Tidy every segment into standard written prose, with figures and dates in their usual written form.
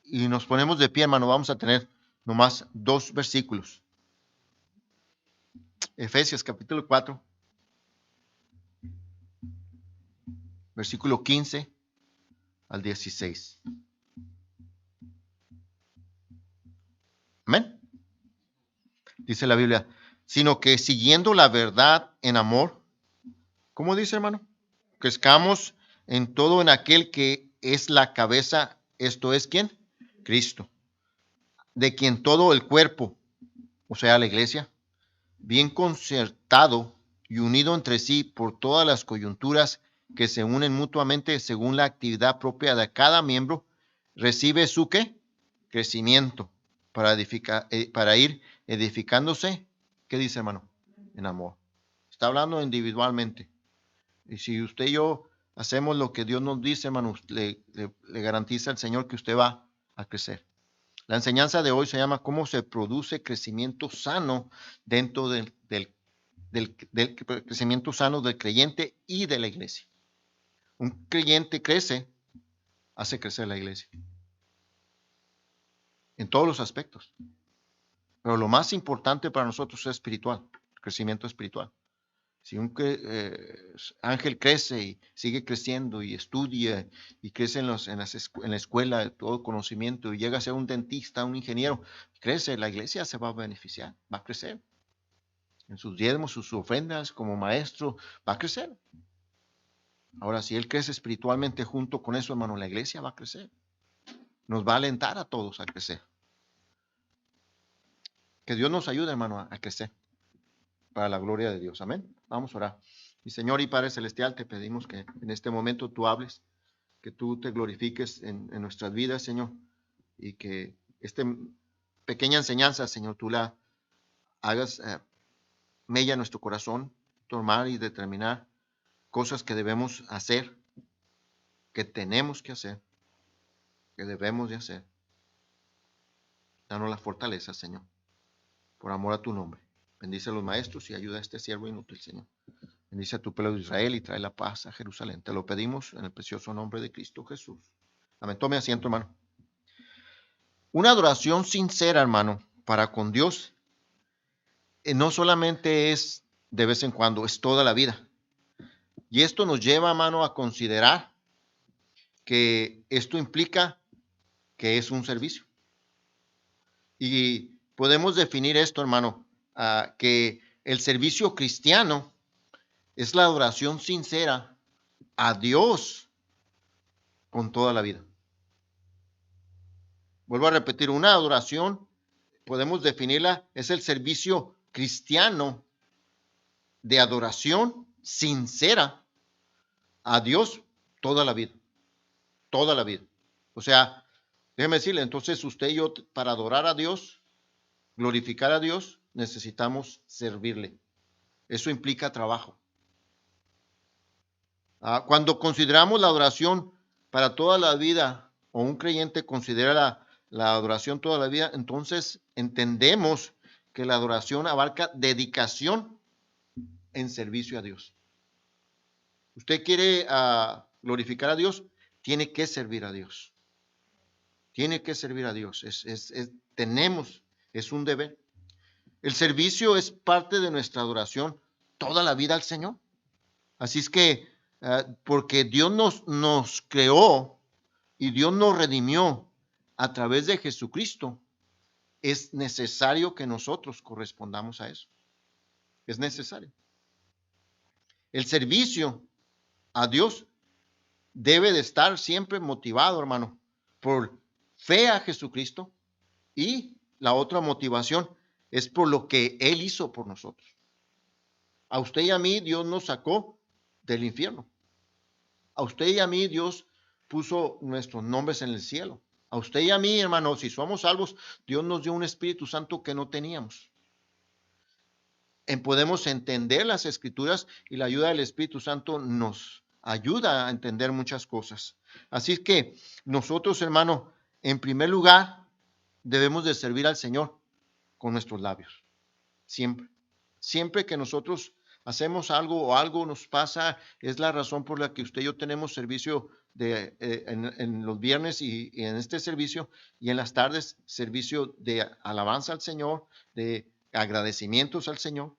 y nos ponemos de pie, hermano, vamos a tener nomás 2 versículos. Efesios capítulo 4, versículo 15 al 16. Amén. Dice la Biblia, sino que siguiendo la verdad en amor, ¿cómo dice, hermano? Crezcamos en todo en aquel que es la cabeza, esto es, ¿quién? Cristo, de quien todo el cuerpo, o sea, la iglesia, bien concertado y unido entre sí por todas las coyunturas que se unen mutuamente según la actividad propia de cada miembro, recibe su ¿qué? Crecimiento para ir edificándose. ¿Qué dice, hermano? En amor. Está hablando individualmente. Y si usted y yo hacemos lo que Dios nos dice, hermano, le garantiza al Señor que usted va a crecer. La enseñanza de hoy se llama cómo se produce crecimiento sano dentro del crecimiento sano del creyente y de la iglesia. Un creyente crece, hace crecer la iglesia. En todos los aspectos. Pero lo más importante para nosotros es espiritual, el crecimiento espiritual. Si un ángel crece y sigue creciendo y estudia y crece en la escuela, todo conocimiento y llega a ser un dentista, un ingeniero, crece, la iglesia se va a beneficiar, va a crecer. En sus diezmos, sus ofrendas, como maestro, va a crecer. Ahora, si él crece espiritualmente junto con eso, hermano, la iglesia va a crecer. Nos va a alentar a todos a crecer. Que Dios nos ayude, hermano, a crecer para la gloria de Dios. Amén. Vamos a orar. Mi Señor y Padre Celestial, te pedimos que en este momento tú hables, que tú te glorifiques en nuestras vidas, Señor, y que esta pequeña enseñanza, Señor, tú la hagas mella en nuestro corazón, tomar y determinar cosas que debemos hacer, que tenemos que hacer, que debemos de hacer. Danos la fortaleza, Señor, por amor a tu nombre. Bendice a los maestros y ayuda a este siervo inútil, Señor. Bendice a tu pueblo de Israel y trae la paz a Jerusalén. Te lo pedimos en el precioso nombre de Cristo Jesús. Amén. Tome asiento, hermano. Una adoración sincera, hermano, para con Dios, no solamente es de vez en cuando, es toda la vida. Y esto nos lleva, hermano, a considerar que esto implica que es un servicio. Y podemos definir esto, hermano, que el servicio cristiano es la adoración sincera a Dios con toda la vida. Vuelvo a repetir, una adoración, podemos definirla, es el servicio cristiano de adoración sincera a Dios toda la vida. Toda la vida. O sea, déjeme decirle, entonces usted y yo, para adorar a Dios, glorificar a Dios, necesitamos servirle. Eso implica trabajo. Cuando consideramos la adoración para toda la vida, o un creyente considera la adoración toda la vida, entonces entendemos que la adoración abarca dedicación en servicio a Dios. Usted quiere glorificar a Dios, tiene que servir a Dios. Tiene que servir a Dios. Es un deber. El servicio es parte de nuestra adoración toda la vida al Señor. Así es que, porque Dios nos creó y Dios nos redimió a través de Jesucristo, es necesario que nosotros correspondamos a eso. Es necesario. El servicio a Dios debe de estar siempre motivado, hermano, por fe a Jesucristo, y la otra motivación es por lo que Él hizo por nosotros. A usted y a mí Dios nos sacó del infierno. A usted y a mí Dios puso nuestros nombres en el cielo. A usted y a mí, hermano, si somos salvos, Dios nos dio un Espíritu Santo que no teníamos. Podemos entender las Escrituras y la ayuda del Espíritu Santo nos ayuda a entender muchas cosas. Así que nosotros, hermano, en primer lugar, debemos de servir al Señor con nuestros labios. Siempre. Siempre que nosotros hacemos algo o algo nos pasa, es la razón por la que usted y yo tenemos servicio en los viernes y en este servicio, y en las tardes servicio de alabanza al Señor, de agradecimientos al Señor,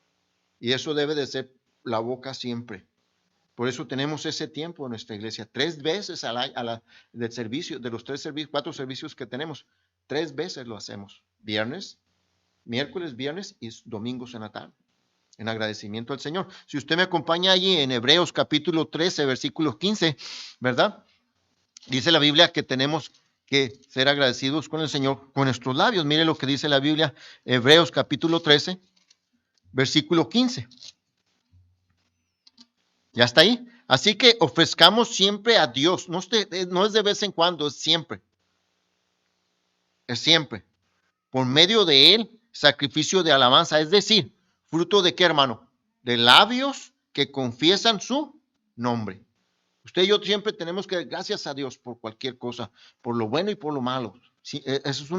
y eso debe de ser la boca siempre. Por eso tenemos ese tiempo en nuestra iglesia, 3 veces del servicio, de los 4 servicios que tenemos, 3 veces lo hacemos, viernes, miércoles, viernes y domingos en la tarde, en agradecimiento al Señor. Si usted me acompaña allí en Hebreos capítulo 13, versículo 15, ¿verdad? Dice la Biblia que tenemos que ser agradecidos con el Señor con nuestros labios. Mire lo que dice la Biblia, Hebreos capítulo 13, versículo 15. ¿Ya está ahí? Así que ofrezcamos siempre a Dios. No es de vez en cuando, es siempre. Es siempre. Por medio de él, sacrificio de alabanza. Es decir, fruto de qué, hermano? De labios que confiesan su nombre. Usted y yo siempre tenemos que dar gracias a Dios por cualquier cosa, por lo bueno y por lo malo. Sí, esa es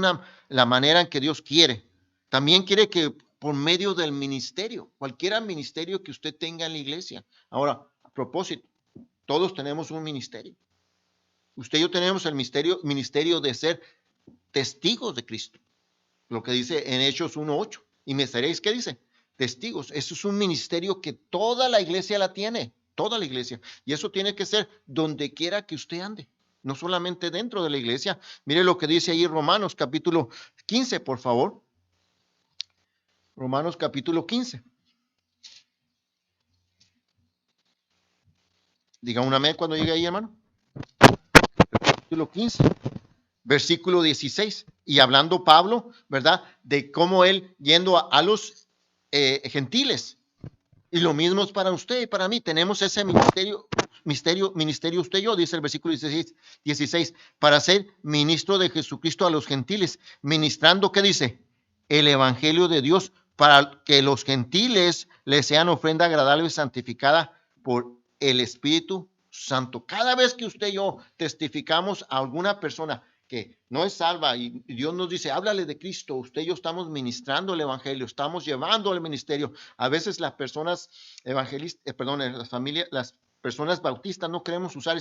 la manera en que Dios quiere. También quiere que por medio del ministerio, cualquier ministerio que usted tenga en la iglesia. Ahora, a propósito, todos tenemos un ministerio. Usted y yo tenemos el ministerio de ser testigos de Cristo. Lo que dice en Hechos 1:8. Y me seréis, ¿qué dice? Testigos. Eso es un ministerio que toda la iglesia la tiene. Toda la iglesia. Y eso tiene que ser donde quiera que usted ande. No solamente dentro de la iglesia. Mire lo que dice ahí Romanos capítulo 15, por favor. Romanos capítulo 15. Diga un amén cuando llegue ahí, hermano. Capítulo 15. Versículo 16. Y hablando Pablo, ¿verdad? De cómo él yendo a los gentiles. Y lo mismo es para usted y para mí. Tenemos ese ministerio usted y yo, dice el versículo 16, para ser ministro de Jesucristo a los gentiles, ministrando, ¿qué dice? El evangelio de Dios, para que los gentiles les sean ofrenda agradable y santificada por el Espíritu Santo. Cada vez que usted y yo testificamos a alguna persona que no es salva y Dios nos dice, háblale de Cristo, usted y yo estamos ministrando el evangelio, estamos llevando el ministerio. A veces las personas evangelistas, las familias, las personas bautistas no queremos usar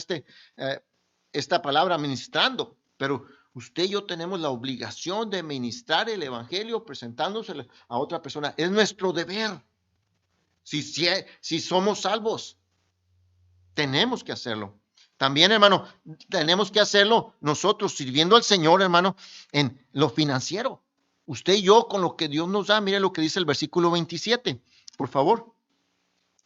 esta palabra ministrando, pero usted y yo tenemos la obligación de ministrar el evangelio presentándose a otra persona. Es nuestro deber. Si somos salvos, tenemos que hacerlo. También, hermano, tenemos que hacerlo nosotros sirviendo al Señor, hermano, en lo financiero. Usted y yo con lo que Dios nos da, mire lo que dice el versículo 27, por favor.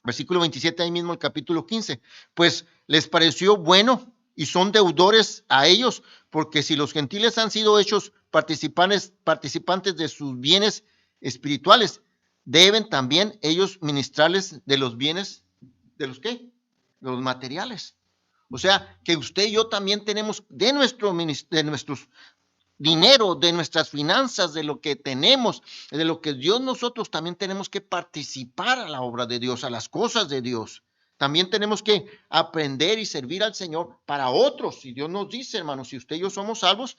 Versículo 27, ahí mismo el capítulo 15. Pues les pareció bueno y son deudores a ellos, porque si los gentiles han sido hechos participantes de sus bienes espirituales, deben también ellos ministrarles de los bienes, ¿de los qué? De los materiales. O sea, que usted y yo también tenemos de nuestros dinero, de nuestras finanzas, de lo que tenemos, de lo que Dios, nosotros también tenemos que participar a la obra de Dios, a las cosas de Dios. También tenemos que aprender y servir al Señor para otros. Y Dios nos dice, hermano, si usted y yo somos salvos,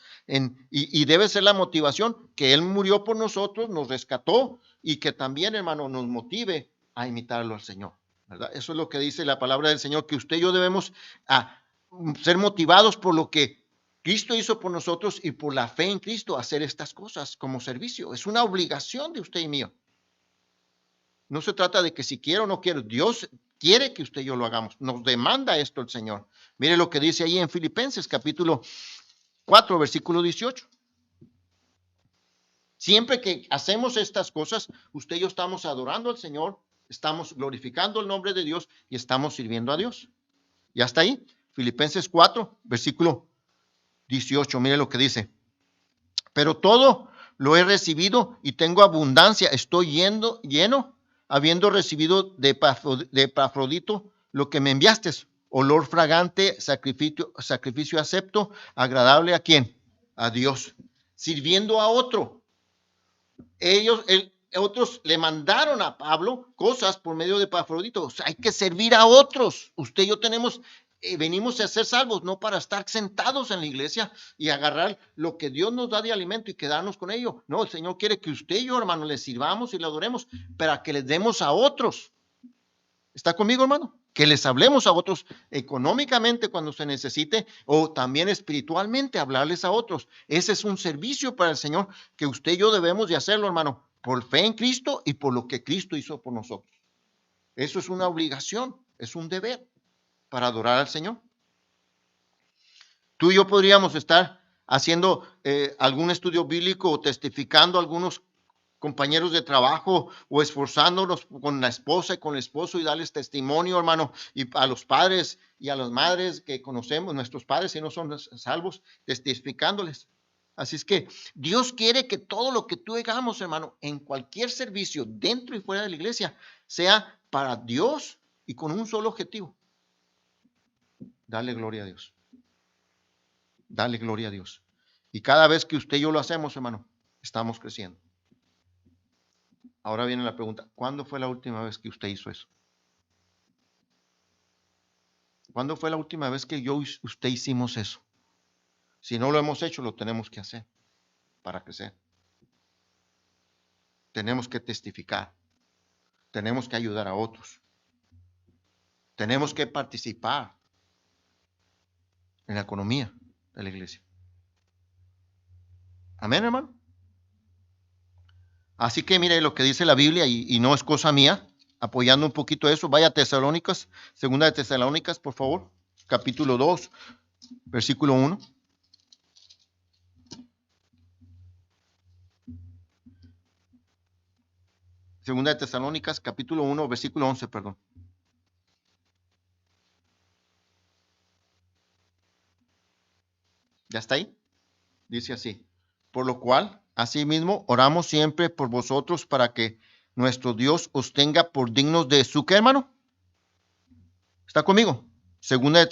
y debe ser la motivación que Él murió por nosotros, nos rescató y que también, hermano, nos motive a imitarlo al Señor. ¿Verdad? Eso es lo que dice la palabra del Señor, que usted y yo debemos ser motivados por lo que Cristo hizo por nosotros y por la fe en Cristo hacer estas cosas como servicio. Es una obligación de usted y mío. No se trata de que si quiero o no quiero. Dios quiere que usted y yo lo hagamos. Nos demanda esto el Señor. Mire lo que dice ahí en Filipenses capítulo 4, versículo 18. Siempre que hacemos estas cosas, usted y yo estamos adorando al Señor, estamos glorificando el nombre de Dios y estamos sirviendo a Dios. ¿Ya está ahí? Filipenses 4, versículo 18. Mire lo que dice. Pero todo lo he recibido y tengo abundancia. Estoy lleno, habiendo recibido de Epafrodito lo que me enviaste. Olor fragante, sacrificio acepto, agradable a ¿quién? A Dios. Sirviendo a otro. Otros le mandaron a Pablo cosas por medio de Epafrodito. O sea, hay que servir a otros. Usted y yo venimos a ser salvos, no para estar sentados en la iglesia y agarrar lo que Dios nos da de alimento y quedarnos con ello. No, el Señor quiere que usted y yo, hermano, le sirvamos y le adoremos para que les demos a otros. ¿Está conmigo, hermano? que les hablemos a otros económicamente cuando se necesite o también espiritualmente hablarles a otros. Ese es un servicio para el Señor que usted y yo debemos de hacerlo, hermano, por fe en Cristo y por lo que Cristo hizo por nosotros. Eso es una obligación, es un deber para adorar al Señor. Tú y yo podríamos estar haciendo algún estudio bíblico o testificando a algunos compañeros de trabajo o esforzándonos con la esposa y con el esposo y darles testimonio, hermano, y a los padres y a las madres que conocemos, nuestros padres si no son salvos, testificándoles. Así es que Dios quiere que todo lo que tú hagamos, hermano, en cualquier servicio, dentro y fuera de la iglesia, sea para Dios y con un solo objetivo. Dale gloria a Dios. Dale gloria a Dios. Y cada vez que usted y yo lo hacemos, hermano, estamos creciendo. Ahora viene la pregunta, ¿cuándo fue la última vez que usted hizo eso? ¿Cuándo fue la última vez que yo y usted hicimos eso? Si no lo hemos hecho, lo tenemos que hacer para crecer. Tenemos que testificar. Tenemos que ayudar a otros. Tenemos que participar en la economía de la iglesia. Amén, hermano. Así que mire lo que dice la Biblia y no es cosa mía, apoyando un poquito eso. Vaya a Tesalónicas, segunda de Tesalónicas, por favor, capítulo 2, versículo 1. Segunda de Tesalónicas, capítulo 1, versículo 11, perdón. ¿Ya está ahí? Dice así. Por lo cual, asimismo, oramos siempre por vosotros para que nuestro Dios os tenga por dignos de su, ¿qué, hermano? ¿Está conmigo? Segunda de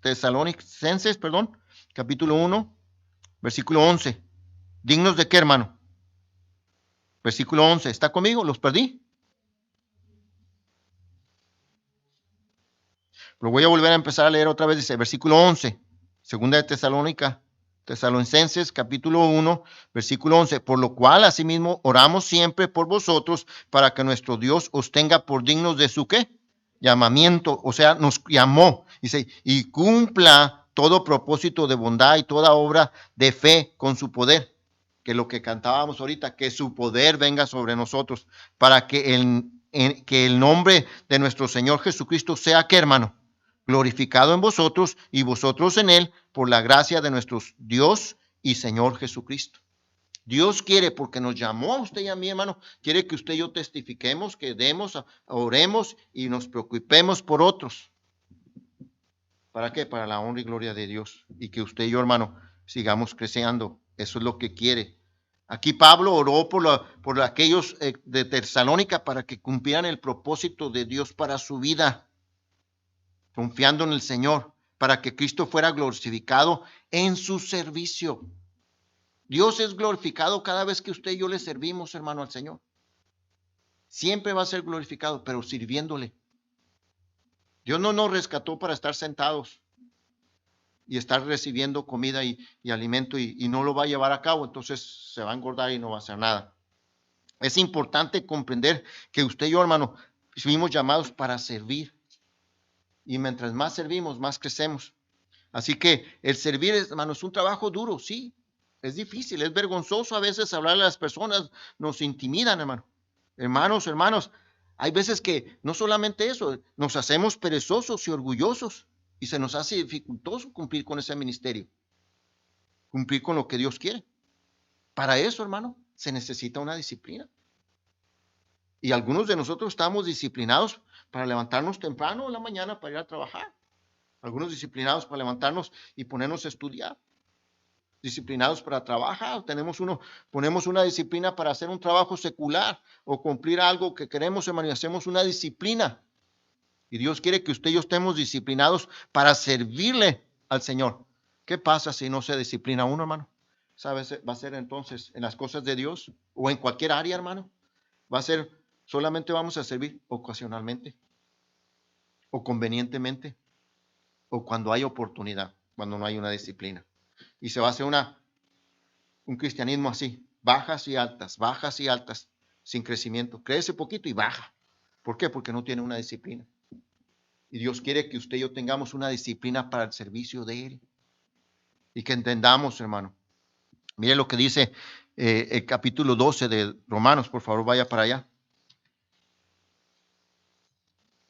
Tesalonicenses, perdón, capítulo 1, versículo 11. ¿Dignos de qué, hermano? Versículo 11. ¿Está conmigo? ¿Los perdí? Lo voy a volver a empezar a leer otra vez. Dice, versículo 11. Segunda de Tesalonicenses, capítulo 1, versículo 11. Por lo cual, asimismo, oramos siempre por vosotros para que nuestro Dios os tenga por dignos de su, ¿qué? Llamamiento. O sea, nos llamó. Dice, y cumpla todo propósito de bondad y toda obra de fe con su poder. Que lo que cantábamos ahorita, que su poder venga sobre nosotros, para que el nombre de nuestro Señor Jesucristo sea, ¿qué, hermano? Glorificado en vosotros y vosotros en él, por la gracia de nuestro Dios y Señor Jesucristo. Dios quiere, porque nos llamó a usted y a mí, hermano, quiere que usted y yo testifiquemos, que demos, oremos y nos preocupemos por otros. ¿Para qué? Para la honra y gloria de Dios. Y que usted y yo, hermano, sigamos creciendo. Eso es lo que quiere. Aquí Pablo oró por aquellos de Tesalónica para que cumplieran el propósito de Dios para su vida, confiando en el Señor, para que Cristo fuera glorificado en su servicio. Dios es glorificado cada vez que usted y yo le servimos, hermano, al Señor. Siempre va a ser glorificado, pero sirviéndole. Dios no nos rescató para estar sentados y estar recibiendo comida y alimento y no lo va a llevar a cabo, entonces se va a engordar y no va a hacer nada. Es importante comprender que usted y yo, hermano, fuimos llamados para servir. Y mientras más servimos, más crecemos. Así que el servir, hermano, es un trabajo duro, sí. Es difícil, es vergonzoso a veces hablarle a las personas, nos intimidan, hermano. Hermanos, hay veces que no solamente eso, nos hacemos perezosos y orgullosos y se nos hace dificultoso cumplir con ese ministerio, cumplir con lo que Dios quiere. Para eso, hermano, se necesita una disciplina. Y algunos de nosotros estamos disciplinados para levantarnos temprano en la mañana para ir a trabajar. Algunos disciplinados para levantarnos y ponernos a estudiar. Disciplinados para trabajar. Ponemos una disciplina para hacer un trabajo secular o cumplir algo que queremos, hermano, y hacemos una disciplina. Y Dios quiere que usted y yo estemos disciplinados para servirle al Señor. ¿Qué pasa si no se disciplina uno, hermano? ¿Sabes? Va a ser entonces en las cosas de Dios o en cualquier área, hermano. Va a ser, solamente vamos a servir ocasionalmente o convenientemente o cuando hay oportunidad, cuando no hay una disciplina. Y se va a hacer un cristianismo así, bajas y altas, sin crecimiento. Crece poquito y baja. ¿Por qué? Porque no tiene una disciplina. Y Dios quiere que usted y yo tengamos una disciplina para el servicio de Él. Y que entendamos, hermano. Mire lo que dice el capítulo 12 de Romanos. Por favor, vaya para allá.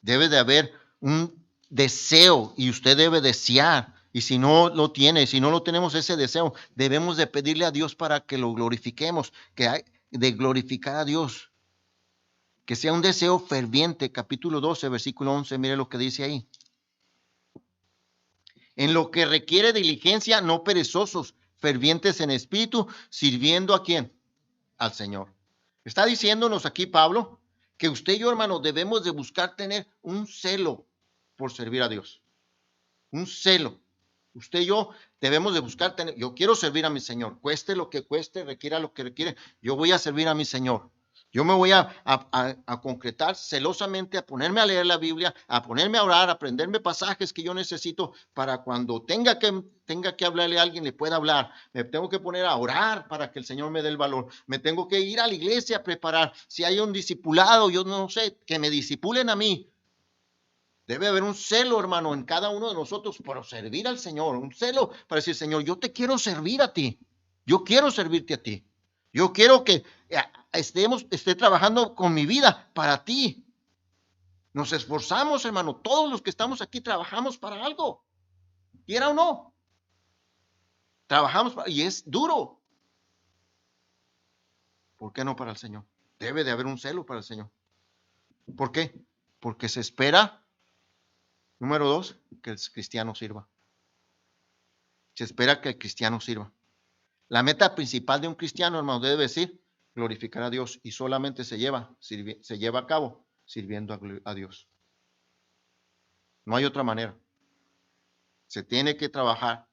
Debe de haber un deseo y usted debe desear. Y si no lo tiene, si no lo tenemos ese deseo, debemos de pedirle a Dios para que lo glorifiquemos, que hay de glorificar a Dios. Que sea un deseo ferviente. Capítulo 12, versículo 11, mire lo que dice ahí. En lo que requiere diligencia, no perezosos, fervientes en espíritu, sirviendo ¿a quién? Al Señor. Está diciéndonos aquí Pablo que usted y yo, hermano, debemos de buscar tener un celo por servir a Dios. Un celo. Usted y yo debemos de buscar tener, yo quiero servir a mi Señor, cueste lo que cueste, requiera lo que requiere, yo voy a servir a mi Señor. Yo me voy a concretar celosamente, a ponerme a leer la Biblia, a ponerme a orar, a aprenderme pasajes que yo necesito para cuando tenga que hablarle a alguien, le pueda hablar. Me tengo que poner a orar para que el Señor me dé el valor. Me tengo que ir a la iglesia a preparar. Si hay un discipulado, yo no sé, que me discipulen a mí. Debe haber un celo, hermano, en cada uno de nosotros por servir al Señor. Un celo para decir, Señor, yo te quiero servir a ti. Yo quiero servirte a ti. Yo quiero que esté trabajando con mi vida para ti. Nos esforzamos, hermano. Todos los que estamos aquí trabajamos para algo. Quiera o no. Trabajamos y es duro. ¿Por qué no para el Señor? Debe de haber un celo para el Señor. ¿Por qué? Porque se espera, número 2, que el cristiano sirva. Se espera que el cristiano sirva. La meta principal de un cristiano, hermano, debe decir glorificar a Dios y solamente se lleva a cabo sirviendo a Dios. No hay otra manera. Se tiene que trabajar.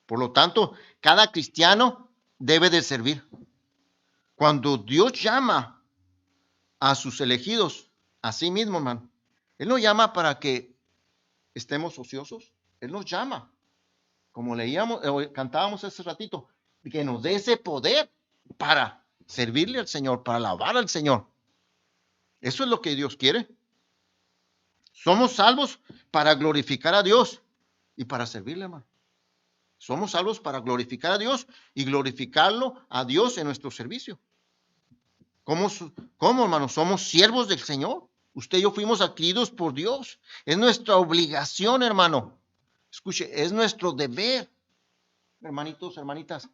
Por lo tanto, cada cristiano debe de servir. Cuando Dios llama a sus elegidos, a sí mismo, hermano, Él nos llama para que estemos ociosos. Él nos llama, como leíamos, cantábamos hace ratito, que nos dé ese poder para servirle al Señor, para alabar al Señor. Eso es lo que Dios quiere. Somos salvos para glorificar a Dios y para servirle, hermano. Somos salvos para glorificar a Dios y glorificarlo a Dios en nuestro servicio. ¿Cómo, hermano? Somos siervos del Señor. Usted y yo fuimos adquiridos por Dios. Es nuestra obligación, hermano. Escuche, es nuestro deber, hermanitos, hermanitas.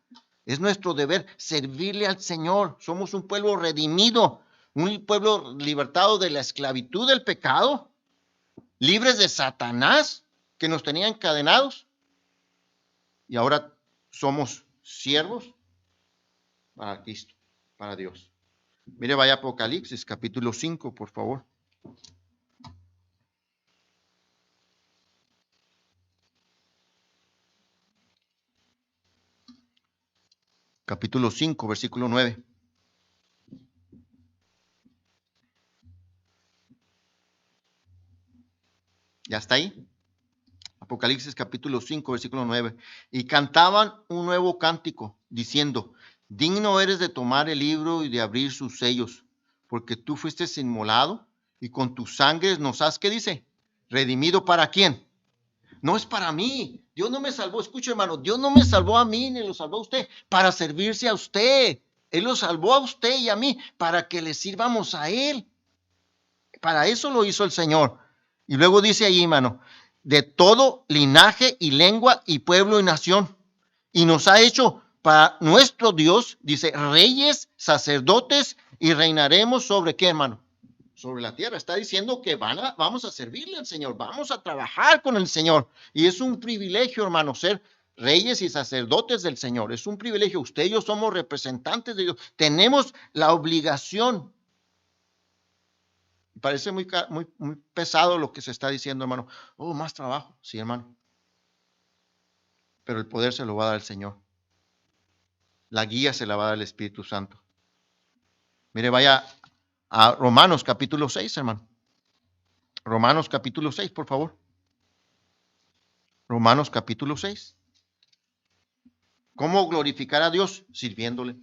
Es nuestro deber servirle al Señor. Somos un pueblo redimido, un pueblo libertado de la esclavitud del pecado, libres de Satanás, que nos tenía encadenados. Y ahora somos siervos para Cristo, para Dios. Mire, vaya a Apocalipsis, capítulo 5, por favor. Capítulo 5, versículo 9. ¿Ya está ahí? Apocalipsis capítulo 5, versículo 9. Y cantaban un nuevo cántico, diciendo, digno eres de tomar el libro y de abrir sus sellos, porque tú fuiste inmolado y con tu sangre nos has, ¿qué dice? Redimido ¿para quién? No es para mí. Dios no me salvó, escuche hermano, Dios no me salvó a mí ni lo salvó a usted para servirse a usted. Él lo salvó a usted y a mí para que le sirvamos a Él. Para eso lo hizo el Señor. Y luego dice ahí, hermano, de todo linaje y lengua y pueblo y nación. Y nos ha hecho para nuestro Dios, dice, reyes, sacerdotes y reinaremos sobre qué, hermano? Sobre la tierra. Está diciendo que vamos a servirle al Señor, vamos a trabajar con el Señor. Y es un privilegio, hermano, ser reyes y sacerdotes del Señor. Es un privilegio. Usted y yo somos representantes de Dios. Tenemos la obligación. Parece muy pesado lo que se está diciendo, hermano. Oh, más trabajo. Sí, hermano. Pero el poder se lo va a dar el Señor. La guía se la va a dar el Espíritu Santo. Mire, vaya a Romanos capítulo 6, hermano. Romanos capítulo 6, por favor. Romanos capítulo 6. ¿Cómo glorificar a Dios? Sirviéndole.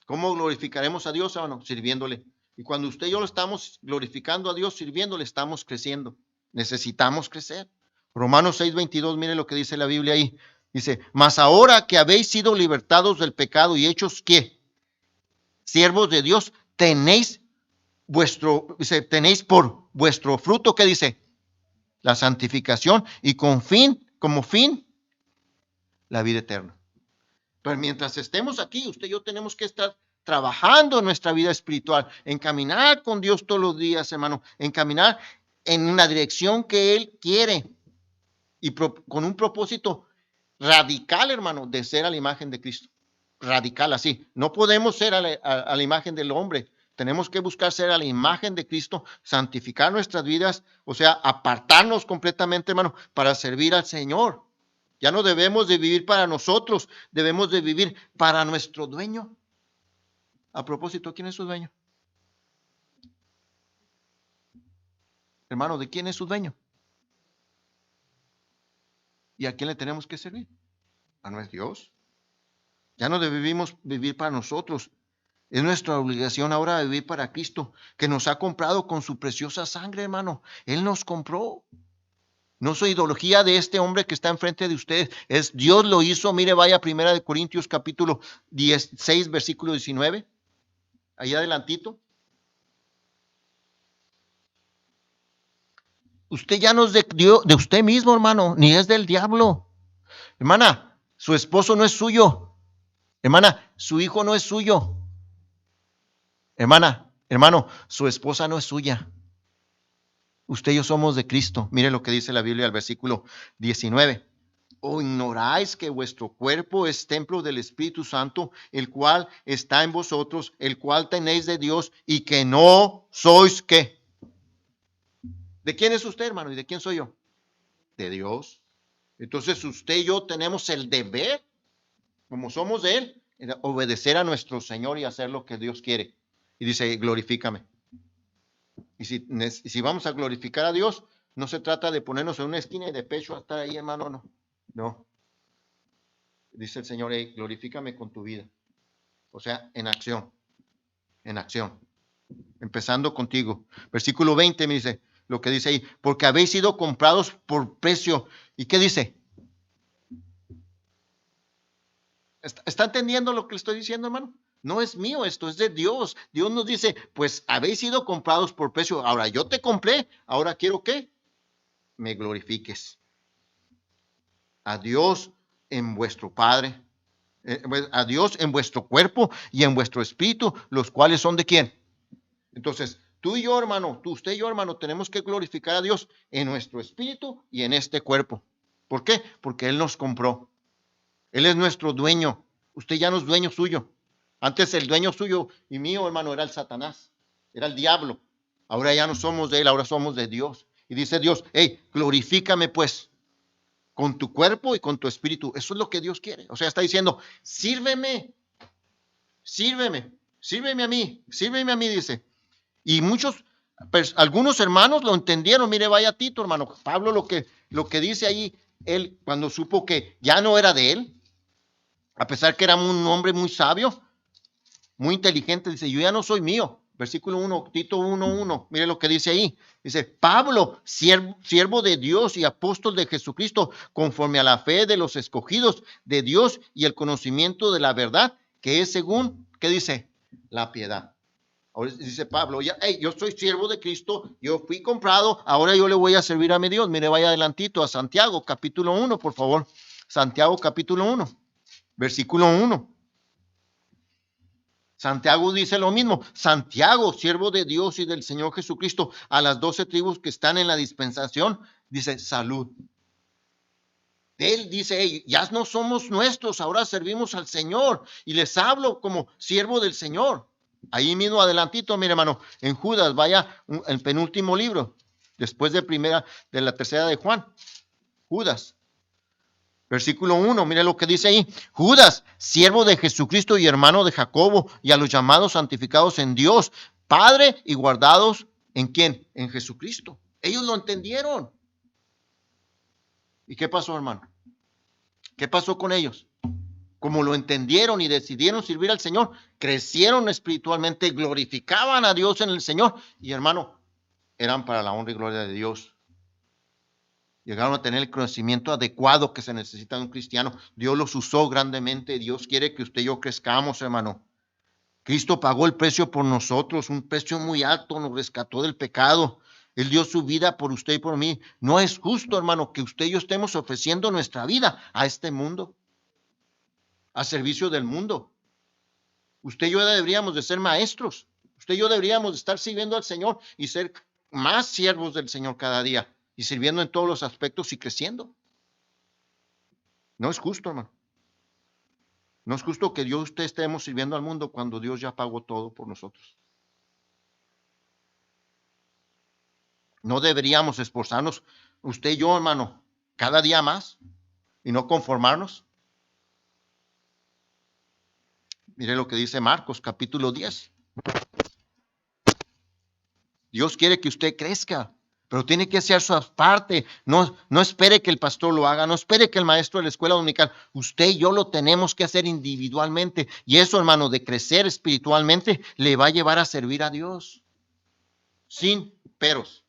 ¿Cómo glorificaremos a Dios, hermano? Sirviéndole. Y cuando usted y yo lo estamos glorificando a Dios, sirviéndole, estamos creciendo. Necesitamos crecer. Romanos 6:22, mire lo que dice la Biblia ahí. Dice, mas ahora que habéis sido libertados del pecado y hechos, ¿qué? Siervos de Dios, tenéis por vuestro fruto, ¿qué dice? La santificación y como fin, la vida eterna. Pero mientras estemos aquí, usted y yo tenemos que estar trabajando en nuestra vida espiritual, en caminar con Dios todos los días, hermano, en caminar en una dirección que Él quiere y con un propósito radical, hermano, de ser a la imagen de Cristo. Radical, así. No podemos ser a la imagen del hombre. Tenemos que buscar ser a la imagen de Cristo, santificar nuestras vidas, o sea, apartarnos completamente, hermano, para servir al Señor. Ya no debemos de vivir para nosotros, debemos de vivir para nuestro dueño. A propósito, ¿quién es su dueño? Hermano, ¿de quién es su dueño? ¿Y a quién le tenemos que servir? ¿A nuestro Dios? Ya no debemos vivir para nosotros. Es nuestra obligación ahora vivir para Cristo, que nos ha comprado con su preciosa sangre, hermano. Él nos compró. No soy ideología de este hombre que está enfrente de ustedes. Es Dios lo hizo. Mire, vaya a 1 Corintios capítulo 16, versículo 19. Ahí adelantito. Usted ya no es de usted mismo, hermano, ni es del diablo. Hermana, su esposo no es suyo. Hermana, su hijo no es suyo. Hermano, su esposa no es suya. Usted y yo somos de Cristo. Mire lo que dice la Biblia al versículo 19. ¿O ignoráis que vuestro cuerpo es templo del Espíritu Santo, el cual está en vosotros, el cual tenéis de Dios y que no sois qué? ¿De quién es usted, hermano? ¿Y de quién soy yo? De Dios. Entonces usted y yo tenemos el deber, como somos de Él, de obedecer a nuestro Señor y hacer lo que Dios quiere. Y dice, glorifícame. Y si vamos a glorificar a Dios, no se trata de ponernos en una esquina y de pecho a estar ahí, hermano, no. No. Dice el Señor, hey, glorifícame con tu vida. O sea, en acción. En acción. Empezando contigo. Versículo 20 me dice, lo que dice ahí, porque habéis sido comprados por precio. ¿Y qué dice? ¿Está entendiendo lo que le estoy diciendo, hermano? No es mío esto, es de Dios. Dios nos dice, pues habéis sido comprados por precio. Ahora yo te compré, ahora quiero que me glorifiques. A Dios en vuestro Padre, a Dios en vuestro cuerpo y en vuestro espíritu, los cuales son de quién. Entonces, tú y yo, hermano, usted y yo, hermano, tenemos que glorificar a Dios en nuestro espíritu y en este cuerpo. ¿Por qué? Porque Él nos compró. Él es nuestro dueño. Usted ya no es dueño suyo. Antes el dueño suyo y mío, hermano, era el Satanás, era el diablo. Ahora ya no somos de él, ahora somos de Dios. Y dice Dios, hey, glorifícame pues con tu cuerpo y con tu espíritu. Eso es lo que Dios quiere. O sea, está diciendo, sírveme, sírveme a mí, dice. Y algunos hermanos lo entendieron. Mire, vaya Tito, hermano. Pablo lo que dice ahí, él cuando supo que ya no era de él, a pesar que era un hombre muy sabio, muy inteligente, dice, yo ya no soy mío. Versículo 1, Tito 1:1, mire lo que dice ahí. Dice, Pablo, siervo de Dios y apóstol de Jesucristo, conforme a la fe de los escogidos de Dios y el conocimiento de la verdad, que es según, ¿qué dice? La piedad. Ahora dice Pablo, yo soy siervo de Cristo, yo fui comprado, ahora yo le voy a servir a mi Dios. Mire, vaya adelantito a Santiago, capítulo 1, por favor. Santiago, capítulo 1, versículo 1. Santiago dice lo mismo. Santiago, siervo de Dios y del Señor Jesucristo, a las 12 tribus que están en la dispensación, dice salud. Él dice, hey, ya no somos nuestros, ahora servimos al Señor y les hablo como siervo del Señor. Ahí mismo adelantito, mire hermano, en Judas, vaya el penúltimo libro, después de la tercera de Juan, Judas. Versículo 1, mire lo que dice ahí. Judas, siervo de Jesucristo y hermano de Jacobo, y a los llamados santificados en Dios, Padre, y guardados ¿en quién? En Jesucristo. Ellos lo entendieron. ¿Y qué pasó, hermano? ¿Qué pasó con ellos? como lo entendieron y decidieron servir al Señor, crecieron espiritualmente, glorificaban a Dios en el Señor y hermano, eran para la honra y gloria de Dios. Llegaron a tener el conocimiento adecuado que se necesita de un cristiano. Dios los usó grandemente. Dios quiere que usted y yo crezcamos, hermano. Cristo pagó el precio por nosotros, un precio muy alto, nos rescató del pecado. Él dio su vida por usted y por mí. No es justo, hermano, que usted y yo estemos ofreciendo nuestra vida a este mundo, a servicio del mundo. Usted y yo deberíamos de ser maestros. Usted y yo deberíamos de estar sirviendo al Señor y ser más siervos del Señor cada día y sirviendo en todos los aspectos y creciendo. No es justo, hermano. No es justo que yo y usted estemos sirviendo al mundo cuando Dios ya pagó todo por nosotros. No deberíamos esforzarnos, usted y yo, hermano, cada día más y no conformarnos. Mire lo que dice Marcos, capítulo 10. Dios quiere que usted crezca, pero tiene que hacer su parte. No espere que el pastor lo haga, no espere que el maestro de la escuela dominical. Usted y yo lo tenemos que hacer individualmente. Y eso, hermano, de crecer espiritualmente, le va a llevar a servir a Dios. Sin peros.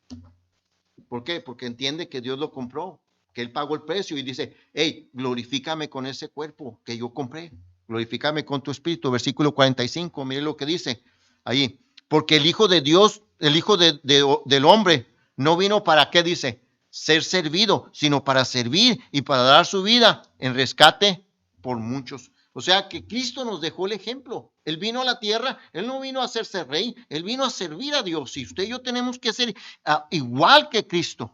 ¿Por qué? Porque entiende que Dios lo compró, que Él pagó el precio y dice, hey, glorifícame con ese cuerpo que yo compré. Glorifícame con tu espíritu. Versículo 45, mire lo que dice ahí. Porque el Hijo de Dios, el Hijo del hombre, no vino para, ¿qué dice? Ser servido, sino para servir y para dar su vida en rescate por muchos. O sea que Cristo nos dejó el ejemplo. Él vino a la tierra, Él no vino a hacerse rey, Él vino a servir a Dios. Y usted y yo tenemos que ser igual que Cristo.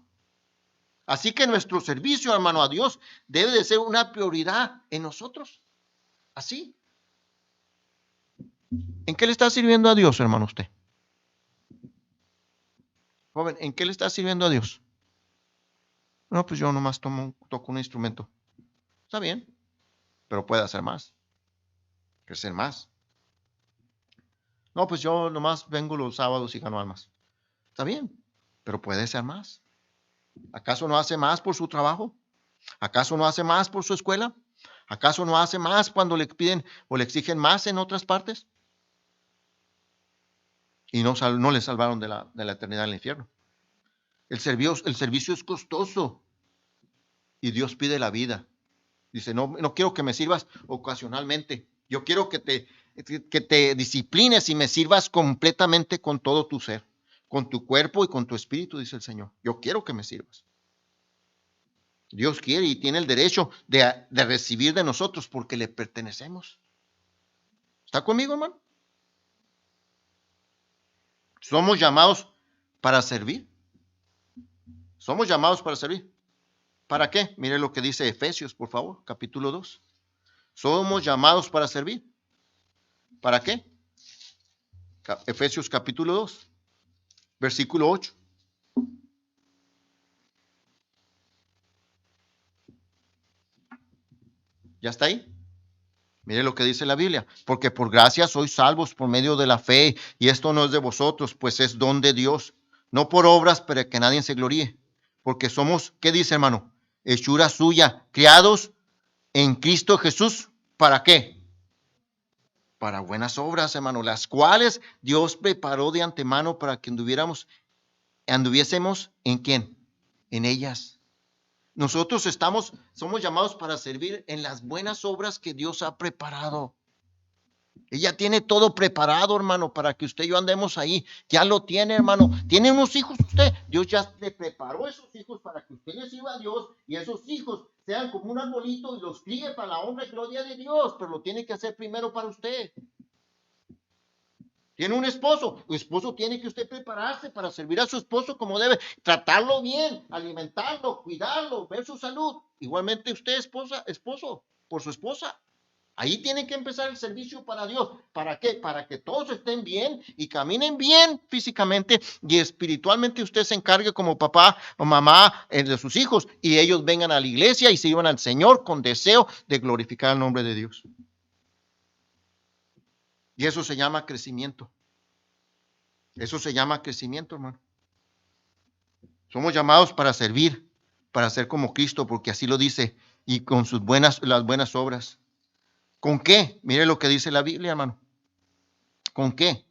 Así que nuestro servicio, hermano, a Dios debe de ser una prioridad en nosotros. Así. ¿En qué le está sirviendo a Dios, hermano, usted? Joven, ¿en qué le está sirviendo a Dios? No, pues yo nomás toco un instrumento. Está bien, pero puede hacer más. Crecer más. No, pues yo nomás vengo los sábados y gano almas. Está bien, pero puede ser más. ¿Acaso no hace más por su trabajo? ¿Acaso no hace más por su escuela? ¿Acaso no hace más cuando le piden o le exigen más en otras partes? Y no le salvaron de la eternidad del infierno. El servicio es costoso y Dios pide la vida. Dice, no quiero que me sirvas ocasionalmente. Yo quiero que te disciplines y me sirvas completamente con todo tu ser, con tu cuerpo y con tu espíritu, dice el Señor. Yo quiero que me sirvas. Dios quiere y tiene el derecho de recibir de nosotros porque le pertenecemos. ¿Está conmigo, hermano? Somos llamados para servir. Somos llamados para servir. ¿Para qué? Mire lo que dice Efesios, por favor, capítulo 2. Somos llamados para servir. ¿Para qué? Efesios capítulo 2, versículo 8. ¿Ya está ahí? Mire lo que dice la Biblia. Porque por gracia sois salvos por medio de la fe, y esto no es de vosotros, pues es don de Dios. No por obras, para que nadie se gloríe. Porque somos, ¿qué dice, hermano? Hechura suya, criados en Cristo Jesús. ¿Para qué? Para buenas obras, hermano, las cuales Dios preparó de antemano para que anduviésemos ¿en quién? En ellas. Nosotros somos llamados para servir en las buenas obras que Dios ha preparado. Ella tiene todo preparado, hermano, para que usted y yo andemos ahí. Ya lo tiene, hermano. ¿Tiene unos hijos usted? Dios ya le preparó esos hijos para que usted le sirva a Dios y esos hijos sean como un arbolito y los críe para la honra y gloria de Dios, pero lo tiene que hacer primero para usted. Tiene un esposo, el esposo tiene que usted prepararse para servir a su esposo como debe, tratarlo bien, alimentarlo, cuidarlo, ver su salud. Igualmente usted, esposo, por su esposa. Ahí tiene que empezar el servicio para Dios. ¿Para qué? Para que todos estén bien y caminen bien físicamente y espiritualmente usted se encargue como papá o mamá de sus hijos y ellos vengan a la iglesia y sirvan al Señor con deseo de glorificar el nombre de Dios. Y eso se llama crecimiento. Eso se llama crecimiento, hermano. Somos llamados para servir, para ser como Cristo, porque así lo dice, y con las buenas obras. ¿Con qué? Mire lo que dice la Biblia, hermano. ¿Con qué?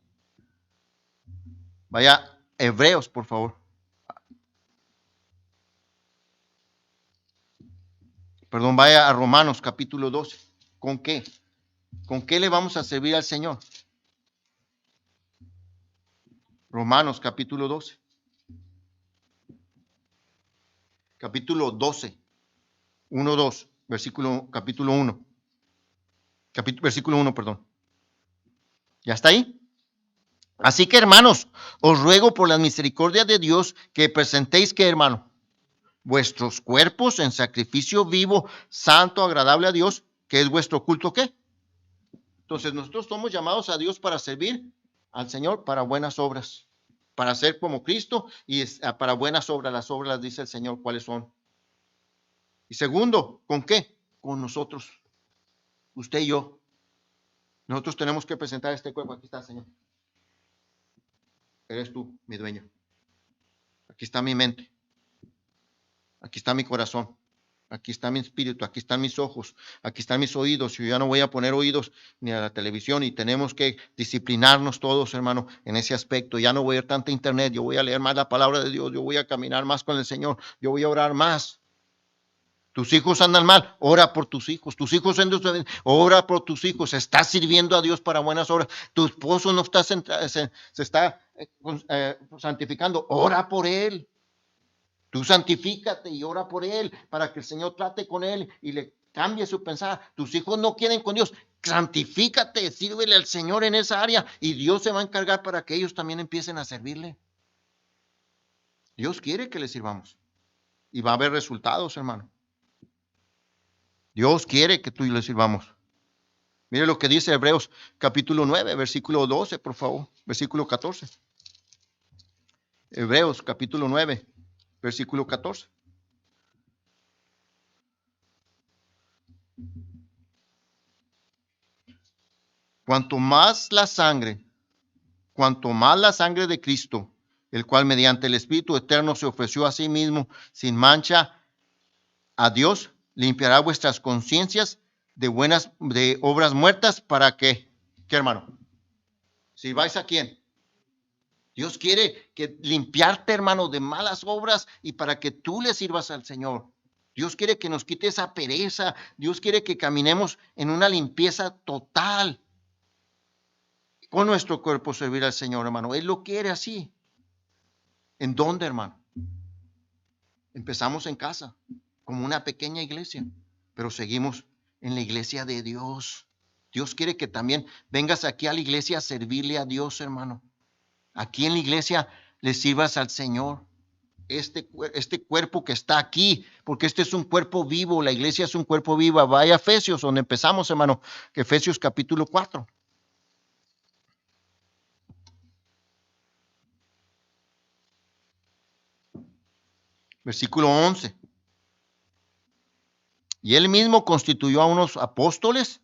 Vaya, Hebreos, por favor. Perdón, vaya a Romanos capítulo 12. ¿Con qué? ¿Con qué le vamos a servir al Señor? Romanos capítulo 12. Capítulo 12. 1, 2. Capítulo 1. Versículo 1, perdón. ¿Ya está ahí? Así que, hermanos, os ruego por la misericordia de Dios que presentéis, ¿qué, hermano? Vuestros cuerpos en sacrificio vivo, santo, agradable a Dios, que es vuestro culto, ¿qué? Entonces nosotros somos llamados a Dios para servir al Señor para buenas obras, para ser como Cristo y para buenas obras. Las obras dice el Señor cuáles son. Y segundo, ¿con qué? Con nosotros, usted y yo. Nosotros tenemos que presentar este cuerpo. Aquí está, Señor. Eres tú, mi dueño. Aquí está mi mente. Aquí está mi corazón. Aquí está mi espíritu, aquí están mis ojos, aquí están mis oídos. Yo ya no voy a poner oídos ni a la televisión y tenemos que disciplinarnos todos, hermano, en ese aspecto. Ya no voy a ver tanta internet, yo voy a leer más la palabra de Dios, yo voy a caminar más con el Señor, yo voy a orar más. Tus hijos andan mal, ora por tus hijos. Tus hijos ora por tus hijos. Estás sirviendo a Dios para buenas obras. Tu esposo no está se está santificando, ora por él. Tú santifícate y ora por él para que el Señor trate con él y le cambie su pensar. Tus hijos no quieren con Dios. Santifícate, sírvele al Señor en esa área y Dios se va a encargar para que ellos también empiecen a servirle. Dios quiere que le sirvamos y va a haber resultados, hermano. Dios quiere que tú y le sirvamos. Mire lo que dice Hebreos capítulo 9, versículo 12, por favor, versículo 14. Hebreos capítulo 9, versículo 14. Cuanto más la sangre de Cristo, el cual mediante el Espíritu Eterno se ofreció a sí mismo sin mancha a Dios, limpiará vuestras conciencias de obras muertas para que, ¿qué, hermano? ¿Sirváis a quién? Dios quiere que limpiarte, hermano, de malas obras y para que tú le sirvas al Señor. Dios quiere que nos quite esa pereza. Dios quiere que caminemos en una limpieza total. Con nuestro cuerpo servir al Señor, hermano. Él lo quiere así. ¿En dónde, hermano? Empezamos en casa, como una pequeña iglesia, pero seguimos en la iglesia de Dios. Dios quiere que también vengas aquí a la iglesia a servirle a Dios, hermano. Aquí en la iglesia le sirvas al Señor. Este cuerpo que está aquí, porque este es un cuerpo vivo, la iglesia es un cuerpo vivo. Vaya a Efesios, donde empezamos, hermano, que Efesios capítulo 4. Versículo 11. Y él mismo constituyó a unos apóstoles,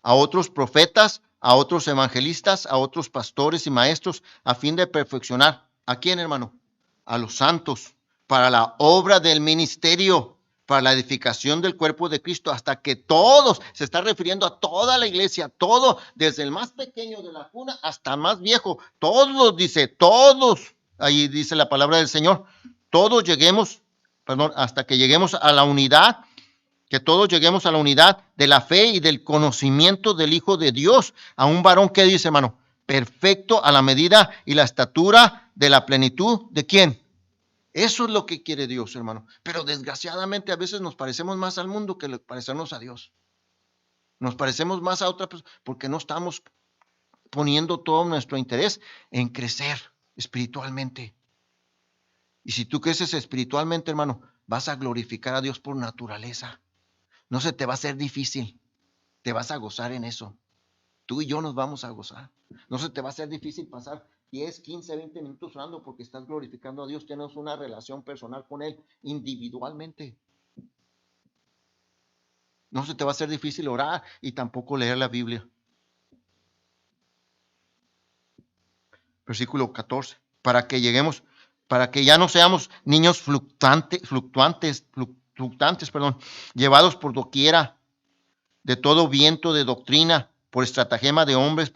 a otros profetas, a otros evangelistas, a otros pastores y maestros, a fin de perfeccionar. ¿A quién, hermano? A los santos, para la obra del ministerio, para la edificación del cuerpo de Cristo, hasta que todos, se está refiriendo a toda la iglesia, todo, desde el más pequeño de la cuna hasta el más viejo, todos, dice, todos, ahí dice la palabra del Señor, todos lleguemos, perdón, hasta que lleguemos a la unidad, que todos lleguemos a la unidad de la fe y del conocimiento del Hijo de Dios, a un varón que dice, hermano, perfecto a la medida y la estatura de la plenitud de ¿quién? Eso es lo que quiere Dios, hermano. Pero desgraciadamente a veces nos parecemos más al mundo que parecernos a Dios. Nos parecemos más a otra persona porque no estamos poniendo todo nuestro interés en crecer espiritualmente. Y si tú creces espiritualmente, hermano, vas a glorificar a Dios por naturaleza. No se te va a hacer difícil. Te vas a gozar en eso. Tú y yo nos vamos a gozar. No se te va a hacer difícil pasar 10, 15, 20 minutos orando porque estás glorificando a Dios. Tienes una relación personal con Él individualmente. No se te va a hacer difícil orar y tampoco leer la Biblia. Versículo 14. Para que lleguemos, para que ya no seamos niños fluctuantes, llevados por doquiera de todo viento de doctrina, por estratagema de hombres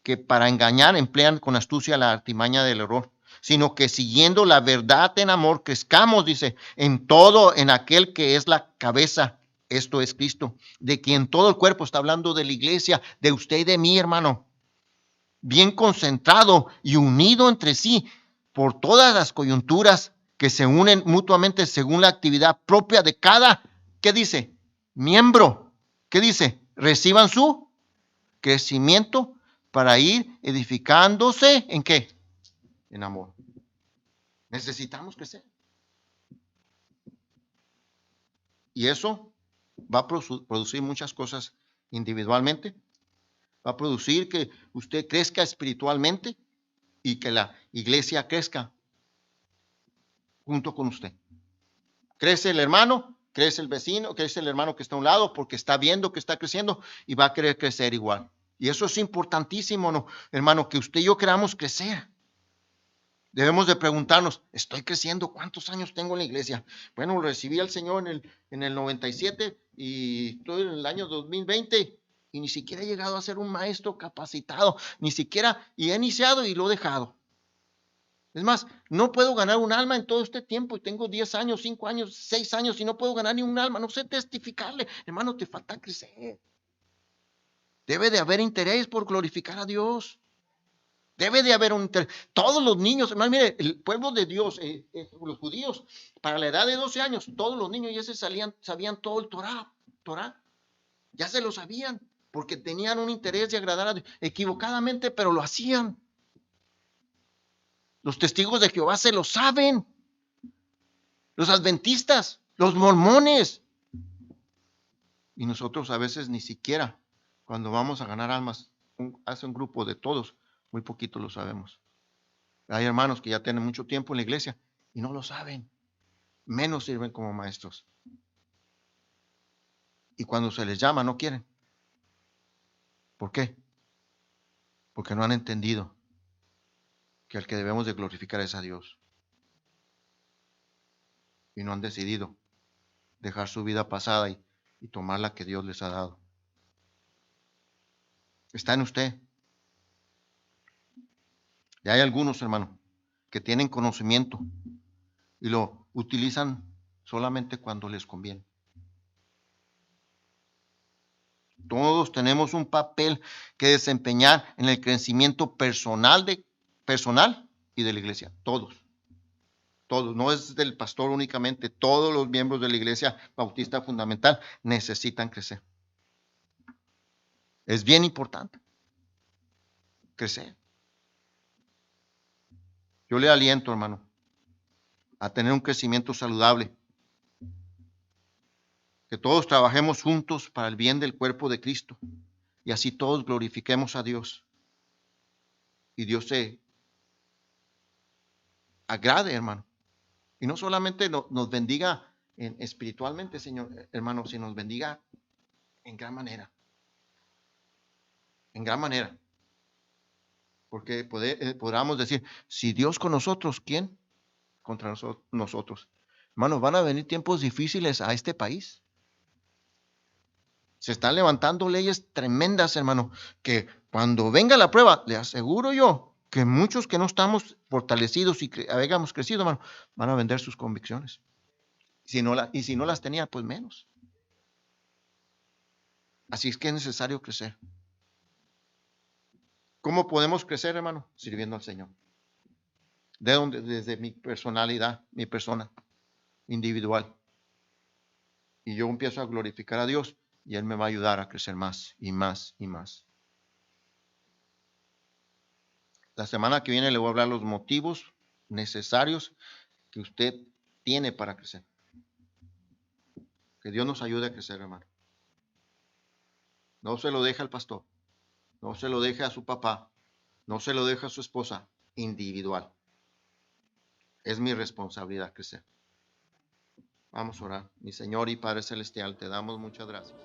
que para engañar emplean con astucia la artimaña del error, sino que siguiendo la verdad en amor, crezcamos, dice, en todo, en aquel que es la cabeza, esto es Cristo, de quien todo el cuerpo, está hablando de la iglesia, de usted y de mí, hermano, bien concentrado y unido entre sí por todas las coyunturas que se unen mutuamente según la actividad propia de cada, ¿qué dice? Miembro. ¿Qué dice? Reciban su crecimiento para ir edificándose ¿en qué? En amor. Necesitamos crecer. Y eso va a producir muchas cosas individualmente. Va a producir que usted crezca espiritualmente y que la iglesia crezca junto con usted. Crece el hermano, crece el vecino, crece el hermano que está a un lado porque está viendo que está creciendo y va a querer crecer igual. Y eso es importantísimo, ¿no? Hermano, que usted y yo queramos crecer. Debemos de preguntarnos, ¿estoy creciendo? ¿Cuántos años tengo en la iglesia? Bueno, recibí al Señor en el 97 y estoy en el año 2020 y ni siquiera he llegado a ser un maestro capacitado, ni siquiera, y he iniciado y lo he dejado. Es más, no puedo ganar un alma en todo este tiempo y tengo 10 años, 5 años, 6 años y no puedo ganar ni un alma. No sé testificarle. Hermano, te falta crecer. Debe de haber interés por glorificar a Dios. Debe de haber un interés. Todos los niños, hermano, mire, el pueblo de Dios, los judíos, para la edad de 12 años, todos los niños ya sabían todo el Torah. Ya se lo sabían porque tenían un interés de agradar a Dios. Equivocadamente, pero lo hacían. Los testigos de Jehová se lo saben. Los adventistas, los mormones. Y nosotros a veces ni siquiera, cuando vamos a ganar almas, hace un grupo de todos, muy poquito lo sabemos. Hay hermanos que ya tienen mucho tiempo en la iglesia y no lo saben. Menos sirven como maestros. Y cuando se les llama, no quieren. ¿Por qué? Porque no han entendido que el que debemos de glorificar es a Dios. Y no han decidido dejar su vida pasada y tomar la que Dios les ha dado. Está en usted. Y hay algunos, hermano, que tienen conocimiento y lo utilizan solamente cuando les conviene. Todos tenemos un papel que desempeñar en el crecimiento personal y de la iglesia. Todos. No es del pastor únicamente. Todos los miembros de la iglesia bautista fundamental necesitan crecer. Es bien importante crecer. Yo le aliento, hermano, a tener un crecimiento saludable. Que todos trabajemos juntos para el bien del cuerpo de Cristo y así todos glorifiquemos a Dios. Y Dios se agrade, hermano. Y no solamente nos bendiga espiritualmente, Señor, hermano, sino nos bendiga en gran manera. En gran manera. Porque podríamos decir, si Dios con nosotros, ¿quién? Contra nosotros. Hermanos, van a venir tiempos difíciles a este país. Se están levantando leyes tremendas, hermano, que cuando venga la prueba, le aseguro yo que muchos que no estamos fortalecidos y que hayamos crecido, hermano, van a vender sus convicciones. Y si no las tenía, pues menos. Así es que es necesario crecer. ¿Cómo podemos crecer, hermano? Sirviendo al Señor. ¿De dónde? Desde mi personalidad, mi persona individual. Y yo empiezo a glorificar a Dios y Él me va a ayudar a crecer más y más y más. La semana que viene le voy a hablar los motivos necesarios que usted tiene para crecer. Que Dios nos ayude a crecer, hermano. No se lo deje al pastor. No se lo deje a su papá. No se lo deje a su esposa. Individual. Es mi responsabilidad crecer. Vamos a orar. Mi Señor y Padre Celestial, te damos muchas gracias.